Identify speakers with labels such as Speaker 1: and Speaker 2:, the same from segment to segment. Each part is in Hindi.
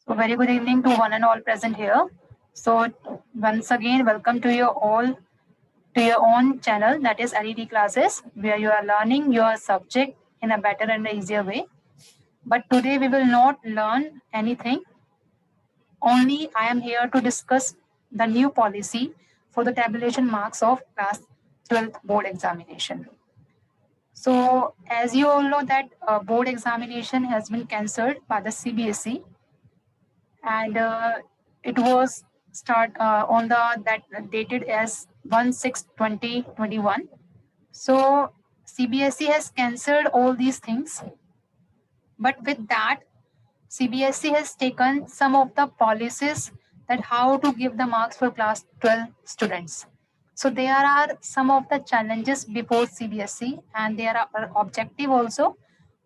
Speaker 1: So very good evening to one and all present here. So once again, welcome to you all to your own channel, that is LED classes, where you are learning your subject in a better and easier way. But today we will not learn anything. Only I am here to discuss the new policy for the tabulation marks of class 12th board examination. So as you all know that board examination has been cancelled by the CBSE, and it was start on the that dated as 1/6/2021. So CBSE has cancelled all these things, but with that CBSE has taken some of the policies that how to give the marks for class 12 students. So there are some of the challenges before CBSE, and there are objective also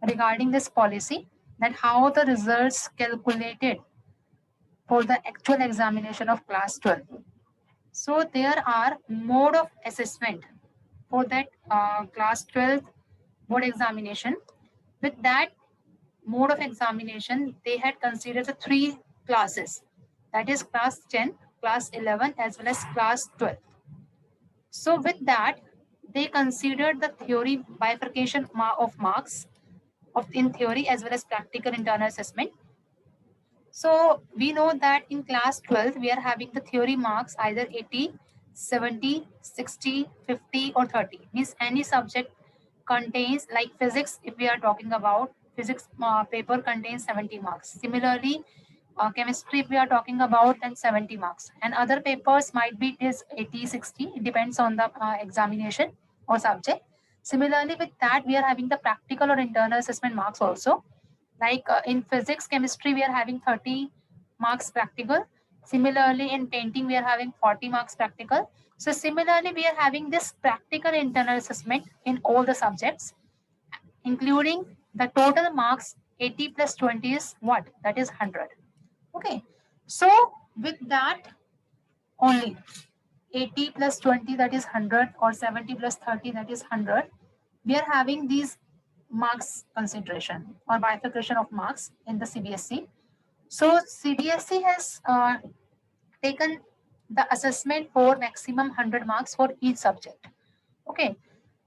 Speaker 1: regarding this policy, that how the results calculated for the actual examination of class 12. So there are mode of assessment for that class 12 board examination. With that mode of examination, they had considered the three classes, that is class 10, class 11, as well as class 12. So with that, they considered the theory bifurcation of marks of in theory as well as practical internal assessment. So we know that in class 12, we are having the theory marks either 80, 70, 60, 50 or 30. Means any subject contains, like physics, if we are talking about physics paper contains 70 marks. Similarly, chemistry, if we are talking about, then 70 marks. And other papers might be it is 80, 60. It depends on the examination or subject. Similarly, with that, we are having the practical or internal assessment marks also, like in physics, chemistry, we are having 30 marks practical. Similarly, in painting, we are having 40 marks practical. So similarly, we are having this practical internal assessment in all the subjects, including the total marks 80 plus 20 is what? That is 100. Okay. So with that only, 80 plus 20, that is 100, or 70 plus 30, that is 100. We are having these marks consideration or bifurcation of marks in the CBSE. So CBSE has taken the assessment for maximum 100 marks for each subject. Okay.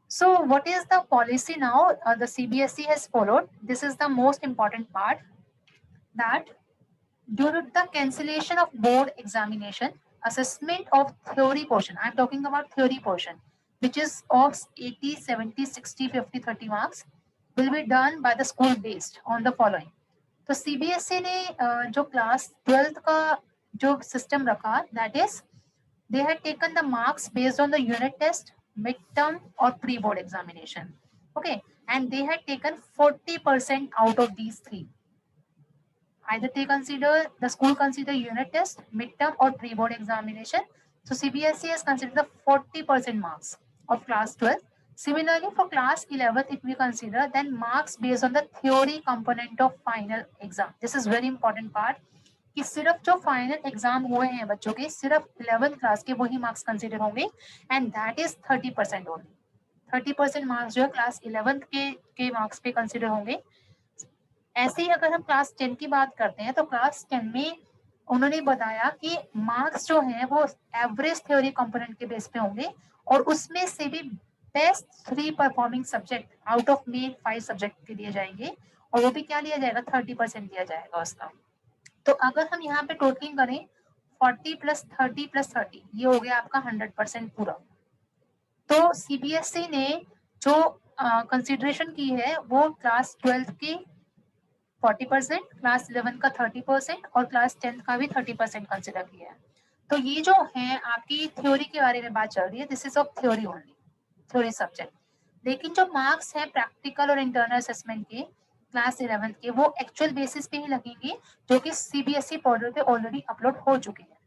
Speaker 1: So what is the policy now the CBSE has followed? This is the most important part, that due to the cancellation of board examination, assessment of theory portion, I'm talking about theory portion, which is of 80, 70, 60, 50, 30 marks, will be done by the school based on the following. तो CBSE ने जो क्लास 12th का जो सिस्टम रखा, that is they had taken the marks based on the unit test, midterm or pre-board examination. Okay, and they had taken 40% out of these three. Either the school consider unit test, midterm or pre-board examination. So CBSE has considered the 40% marks of class 12. Similarly, for class 11th, if we consider, then marks based on the theory component of final exam. This is very important part, कि सिर्फ जो फाइनल एग्जाम हुए हैं बच्चों के, सिर्फ 11th क्लास के वही मार्क्स कंसिडर होंगे, and that is 30% only. 30% marks जो है क्लास 11th के मार्क्स पे कंसिडर होंगे. ऐसे ही अगर हम क्लास 10 की बात करते हैं, तो क्लास 10 में उन्होंने बताया कि मार्क्स जो हैं वो एवरेज थ्योरी कंपोनेंट के बेस पे होंगे, और उसमें से भी best 3 performing subject out of main 5 subject के दिए जाएंगे, और वो भी क्या लिया जाएगा, 30% दिया जाएगा उसका. तो अगर हम यहाँ पे टोटलिंग करें 40 प्लस 30 प्लस 30, ये हो गया आपका 100% पूरा. तो सीबीएसई ने जो कंसिडरेशन की है वो क्लास 12th की 40%, क्लास 11 का 30% और क्लास 10 का भी 30% कंसिडर किया है. तो ये जो है आपकी थ्योरी के बारे में बात चल रही है, this is of theory only, theory subject. लेकिन जो मार्क्स है प्रैक्टिकल और इंटरनल असेसमेंट के क्लास 11th के, वो एक्चुअल बेसिस पे ही लगेंगे, जो कि सीबीएसई पोर्टल पे ऑलरेडी अपलोड हो चुके हैं.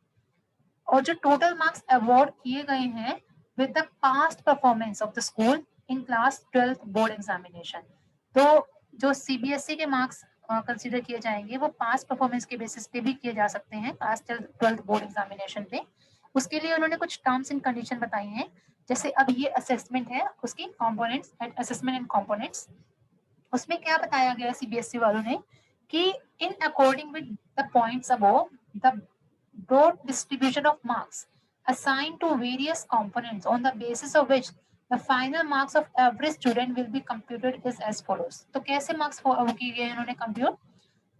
Speaker 1: और जो टोटल मार्क्स अवार्ड किए गए हैं with the past performance of the school in class 12th board examination, तो जो सीबीएसई के मार्क्स कंसिडर किए जाएंगे वो पास्ट परफॉर्मेंस के बेसिस पे भी किए जा सकते हैं क्लास 12th बोर्ड एग्जामिनेशन पे. उसके लिए उन्होंने कुछ टर्म्स एंड कंडीशन बताई हैं. जैसे अब ये असेसमेंट है, उसकी components and assessment and components, उसमें क्या बताया गया सीबीएसई वालों ने कि in according with the points above, the broad distribution of marks assigned to various components on the basis of which the final marks of every student will be computed is as follows. तो कैसे मार्क्स किए गए इन्होंने कंप्यूट,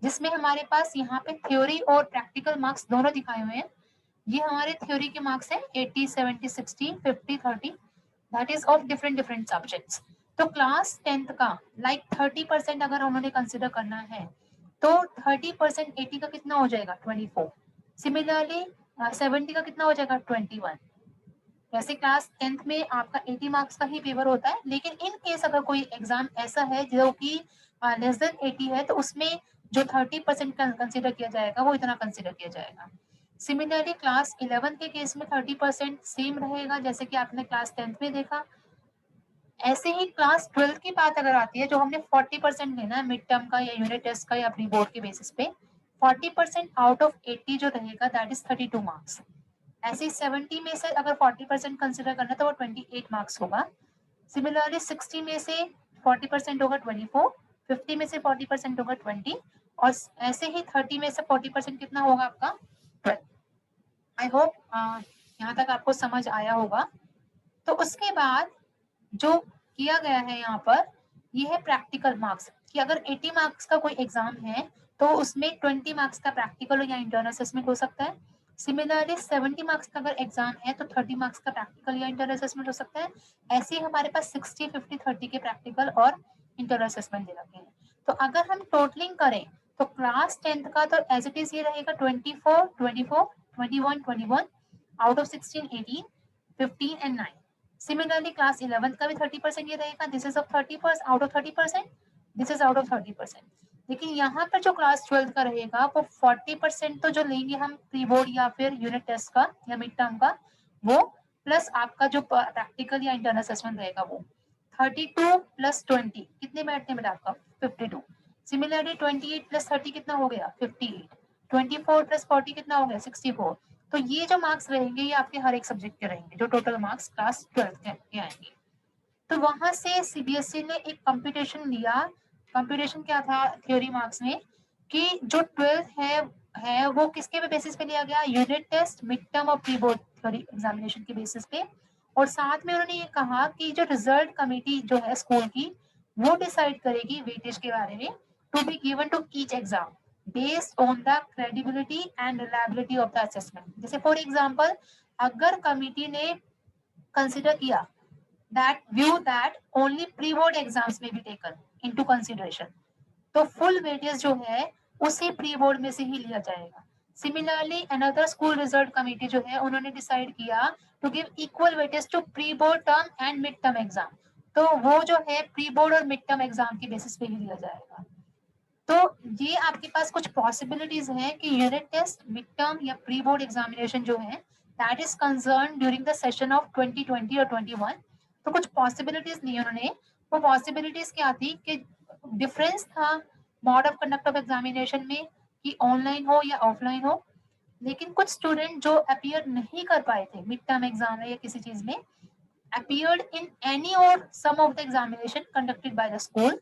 Speaker 1: जिसमें हमारे पास यहाँ पे थ्योरी और प्रैक्टिकल मार्क्स दोनों दिखाए हुए हैं। ये हमारे थ्योरी के मार्क्स हैं 80, 70, 60, 50, 30, that is of different different subjects. तो क्लास 10th का लाइक 30% अगर उन्होंने कंसिडर करना है तो 30% 80 का कितना हो जाएगा 24। सिमिलरली 70 का कितना हो जाएगा 21। वैसे क्लास 10th में आपका 80 मार्क्स का ही पेपर होता है, लेकिन इन केस अगर कोई एग्जाम ऐसा है जो कि लेस देन 80 है तो उसमें जो 30% कंसिडर किया जाएगा वो इतना कंसिडर किया जाएगा। सिमिलरली क्लास 11 के केस में 30% सेम रहेगा जैसे कि आपने क्लास 10th में देखा। ऐसे ही क्लास 12 की बात अगर आती है, जो हमने 40% लेना है मिड टर्म का या यूनिट टेस्ट का या प्री बोर्ड के बेसिस पे, 40% आउट ऑफ 80 जो रहेगा दैट इज 32 मार्क्स। ऐसे ही 70 में से अगर 40% कंसिडर करना है तो वो 28 मार्क्स होगा। सिमिलरली 60 में से 40% होगा 24, 50 में से 40% होगा 20, और ऐसे ही 30 में से 40% कितना होगा आपका 12। आई होप यहाँ तक आपको समझ आया होगा। तो उसके बाद जो किया गया है यहाँ पर, ये है प्रैक्टिकल मार्क्स, कि अगर 80 मार्क्स का कोई एग्जाम है तो उसमें 20 मार्क्स का प्रैक्टिकल या इंटरनल असेसमेंट हो सकता है। सिमिलरली 70 मार्क्स का अगर एग्जाम है तो 30 मार्क्स का प्रैक्टिकल या इंटरनल असेसमेंट हो सकता है। ऐसे ही हमारे पास 60, 50, 30 के प्रैक्टिकल और इंटरनल असेसमेंट दे रखे हैं। तो अगर हम टोटलिंग करें तो क्लास 10th का तो एज इट इज ये रहेगा 24, 24, 21, 21 out of 16, 18, 15 and 9। Similarly class 11 का भी 30% ये रहेगा, this is of 30% out of 30%, this is out of 30%। लेकिन यहाँ पर जो क्लास 12 का रहेगा वो 40% तो जो लेंगे हम प्री बोर्ड या फिर यूनिट टेस्ट का या मिड टर्म का, वो प्लस आपका जो प्रैक्टिकल या इंटरनल असेसमेंट रहेगा वो 32 प्लस 20 कितने बैठने में आपका 52। सिमिलरली 28 प्लस 30 कितना हो गया 58, 24 प्लस 40 कितना हो गया 64। तो ये जो मार्क्स रहेंगे ये आपके हर एक सब्जेक्ट के रहेंगे, जो टोटल मार्क्स क्लास 12 के आएंगे। तो वहां से सीबीएसई ने एक कंप्यूटेशन लिया। कंप्यूटेशन क्या था थ्योरी मार्क्स में, कि जो 12 है वो किसके बेसिस पे लिया गया, यूनिट टेस्ट, मिड टर्म और प्री बोर्ड थ्योरी एग्जामिनेशन के बेसिस पे। और साथ में उन्होंने ये कहा कि जो रिजल्ट कमेटी जो है स्कूल की, वो डिसाइड करेगी वेटेज के बारे में to be given to each exam based on the credibility and reliability of the assessment. जैसे फॉर एग्जाम्पल अगर कमिटी ने कंसिडर किया that view that only pre-board exams may be taken into consideration, तो फुल वेटेज जो है उसी प्री बोर्ड में से ही लिया जाएगा। Similarly another school result committee जो है उन्होंने डिसाइड किया to give equal weightage to pre board term and mid term exam, तो वो जो है प्री बोर्ड और मिड टर्म एग्जाम के बेसिस पे ही लिया जाएगा। तो ये आपके पास कुछ पॉसिबिलिटीज हैं कि यूनिट टेस्ट, मिड टर्म या प्री बोर्ड एग्जामिनेशन जो है that is concern during the session of 2020 और 21। तो कुछ पॉसिबिलिटीज ली उन्होंने। वो पॉसिबिलिटीज क्या थी कि डिफरेंस था mode of conduct of examination में कि ऑनलाइन हो या ऑफलाइन हो। लेकिन कुछ स्टूडेंट जो अपीयर नहीं कर पाए थे मिड टर्म एग्जाम में या किसी चीज में, appeared in any or some of the examination conducted by the school।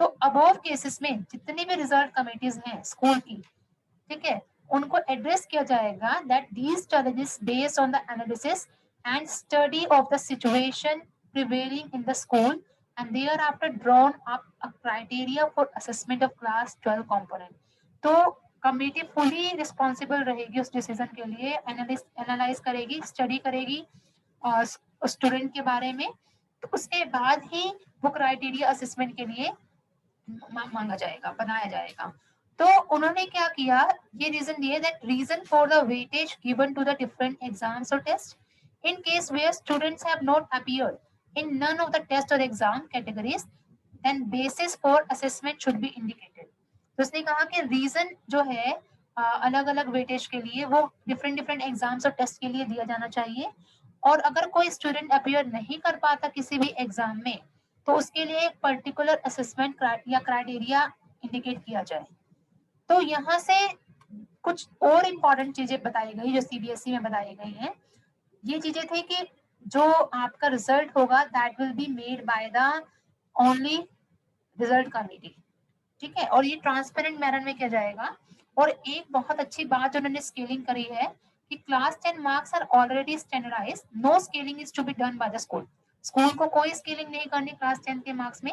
Speaker 1: तो अबव केसेस में जितनी भी रिजल्ट कमेटीज हैं स्कूल की, ठीक है, उनको एड्रेस किया जाएगा that these challenges based on the analysis and study of the situation prevailing in the school and thereafter drawn up a criteria for assessment of class 12 component. तो कमेटी फुली रिस्पॉन्सिबल रहेगी उस डिसीजन के लिए, एनालाइज करेगी, स्टडी करेगी स्टूडेंट के बारे में, तो उसके बाद ही वो क्राइटेरिया असेसमेंट के लिए मांगा जाएगा, बनाया जाएगा। तो उन्होंने क्या किया, ये रीजन दिए that reason for the weightage given to the different exams और test in case where students have not appeared in none of the test और exam categories then basis for assessment should be indicated. तो उसने कहा कि रीजन जो है अलग अलग वेटेज के लिए वो डिफरेंट डिफरेंट एग्जाम्स और टेस्ट के लिए दिया जाना चाहिए। और अगर कोई स्टूडेंट अपीयर नहीं कर पाता किसी भी एग्जाम में तो उसके लिए एक पर्टिकुलर असेसमेंट या क्राइटेरिया इंडिकेट किया जाए। तो यहाँ से कुछ और इम्पोर्टेंट चीजें बताई गई जो सीबीएसई में बताई गई हैं। ये चीजें थी कि जो आपका रिजल्ट होगा that will be made by the only result committee. ठीक है, और ये ट्रांसपेरेंट मैनर में किया जाएगा। और एक बहुत अच्छी बात जो उन्होंने स्केलिंग करी है कि class 10 marks are already standardise, no scaling is to be done by the school. School को कोई स्केलिंग नहीं करनी क्लास 10 के मार्क्स में।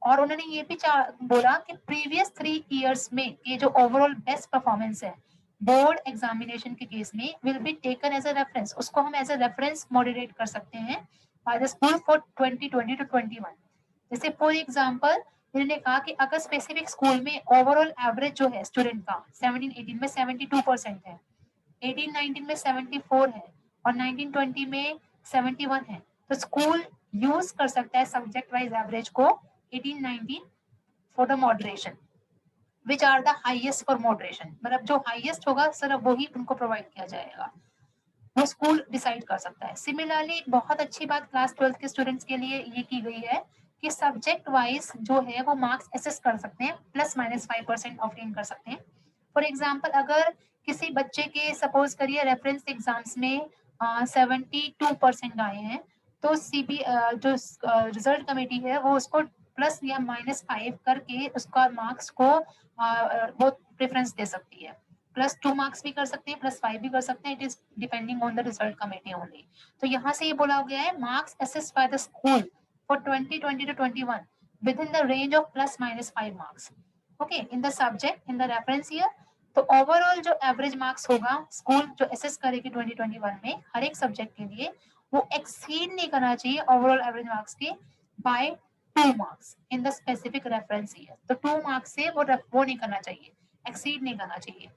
Speaker 1: और उन्होंने ये भी बोला कि प्रीवियस 3 इयर्स में ये जो ओवरऑल बेस्ट परफॉर्मेंस है बोर्ड एग्जामिनेशन के केस में will be taken as a reference, उसको हम एज अ रेफरेंस मॉडरेट कर सकते हैं by the school for 2020 to 21। जैसे फॉर एग्जांपल उन्होंने कहा कि अगर स्पेसिफिक स्कूल में ओवरऑल एवरेज जो है स्टूडेंट का 17-18 में 72% है, 18-19 में 74 है और 19-20 में 71 है, तो स्कूल यूज कर सकता है सब्जेक्ट वाइज एवरेज को 18-19 for the moderation which are the highest for moderation, मतलब जो हाईएस्ट होगा सिर्फ वही उनको प्रोवाइड किया जाएगा, वो स्कूल डिसाइड कर सकता है। सिमिलरली बहुत अच्छी बात क्लास 12 के स्टूडेंट्स के लिए ये की गई है कि सब्जेक्ट वाइज जो है वो मार्क्स असेस कर सकते हैं, +-5% ऑब्टेन कर सकते हैं। फॉर एग्जाम्पल अगर किसी बच्चे के सपोज करिए रेफरेंस एग्जाम्स में 72% आए हैं, तो जो रिजल्ट कमेटी है वो उसको प्लस या -5 करके उसका मार्क्स को वो प्रेफरेंस दे सकती है। +2 मार्क्स भी कर सकते हैं, +5 भी कर सकते हैं, it is depending on the result committee only. तो यहाँ से ये बोला गया है marks assessed bye the school for 2020 to 21 with in the range of +-5 marks, okay, in the subject in the reference year. तो ओवरऑल जो एवरेज मार्क्स होगा स्कूल जो असेस करेगी 2021 में हर एक सब्जेक्ट के लिए, वो एक्सीड नहीं करना चाहिए ओवरऑल एवरेज मार्क्स के by 2 marks in the specific reference year. तो 2 मार्क्स से वो नहीं करना चाहिए, एक्सीड नहीं करना चाहिए।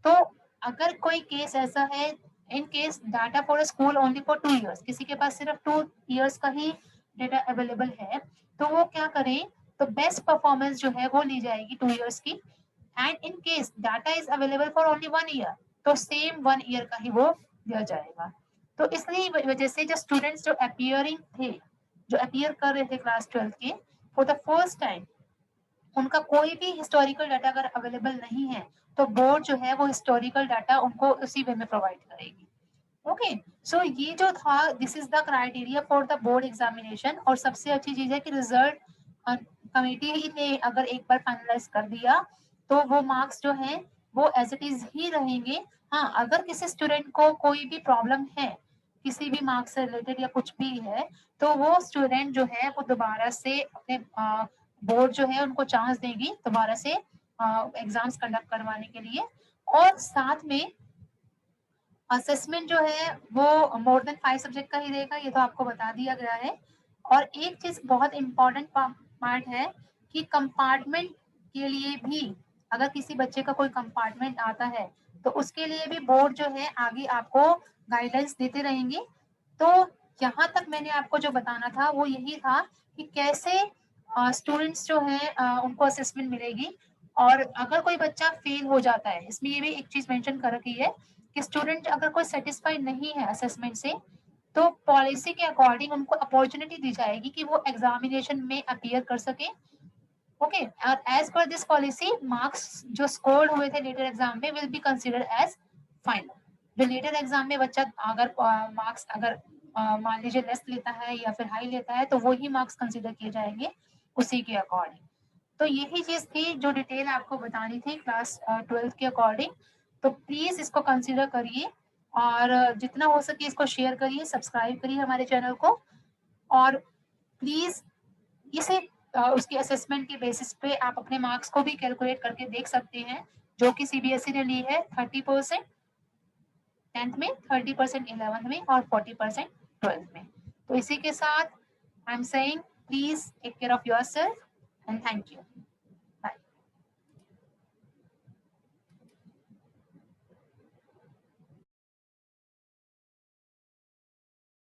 Speaker 1: तो अगर कोई केस ऐसा है, in case data for school only for 2 years, किसी के पास सिर्फ 2 इयर्स का ही डेटा अवेलेबल है, तो वो क्या करें, तो बेस्ट परफॉर्मेंस जो है वो ली जाएगी 2 इयर्स की। And in case data is available for only 1 year, तो सेम 1 ईयर का ही वो दिया जाएगा। तो इसलिए वजह से जो स्टूडेंट्स जो अपियरिंग थे, जो अपियर कर रहे थे क्लास 12 के फॉर द फर्स्ट टाइम, उनका कोई भी हिस्टोरिकल डाटा अगर अवेलेबल नहीं है, तो बोर्ड जो है वो हिस्टोरिकल डाटा उनको उसी वे में प्रोवाइड करेगी। ओके, सो ये जो था this is the criteria for the board examination. और सबसे अच्छी चीज है कि रिजल्ट कमेटी ने अगर एक बार फाइनलाइज कर दिया तो वो मार्क्स जो है वो एज इट इज ही रहेंगे। हाँ, अगर किसी स्टूडेंट को कोई भी प्रॉब्लम है किसी भी मार्क्स से रिलेटेड या कुछ भी है, तो वो स्टूडेंट जो है वो दोबारा से अपने बोर्ड जो है उनको चांस देगी दोबारा से एग्जाम्स कंडक्ट करवाने के लिए। और साथ में असेसमेंट जो है वो मोर देन 5 सब्जेक्ट का ही रहेगा, ये तो आपको बता दिया गया है। और एक चीज बहुत इंपॉर्टेंट पार्ट है कि कंपार्टमेंट के लिए भी, अगर किसी बच्चे का कोई कंपार्टमेंट आता है तो उसके लिए भी बोर्ड जो है आगे आपको गाइडलाइंस देते रहेंगे। तो यहाँ तक मैंने आपको जो बताना था वो यही था कि कैसे स्टूडेंट्स जो है उनको असेसमेंट मिलेगी। और अगर कोई बच्चा फेल हो जाता है, इसमें ये भी एक चीज मेंशन कर रखी है कि स्टूडेंट अगर कोई सेटिस्फाइड नहीं है असेसमेंट से, तो पॉलिसी के अकॉर्डिंग उनको अपॉर्चुनिटी दी जाएगी कि वो एग्जामिनेशन में अपीयर कर सके। ओके, और as per this policy marks जो स्कोर हुए थे लेटर एग्जाम में will be considered as final. जो लेटर एग्जाम में बच्चा अगर मार्क्स अगर मान लीजिए लेस लेता है या फिर हाई लेता है, तो वही मार्क्स कंसिडर किए जाएंगे उसी के अकॉर्डिंग। तो यही चीज थी जो डिटेल आपको बतानी थी क्लास 12 के अकॉर्डिंग। तो प्लीज इसको कंसिडर करिए और जितना हो सके इसको शेयर करिए, सब्सक्राइब करिए हमारे चैनल को। और प्लीज इसे उसकी असेसमेंट के बेसिस पे आप अपने मार्क्स को भी कैलकुलेट करके देख सकते हैं, जो कि सीबीएसई ने ली है 30% 10th में, 30% 11th में और 40% 12th में। तो इसी के साथ I am saying please take care of yourself and thank you.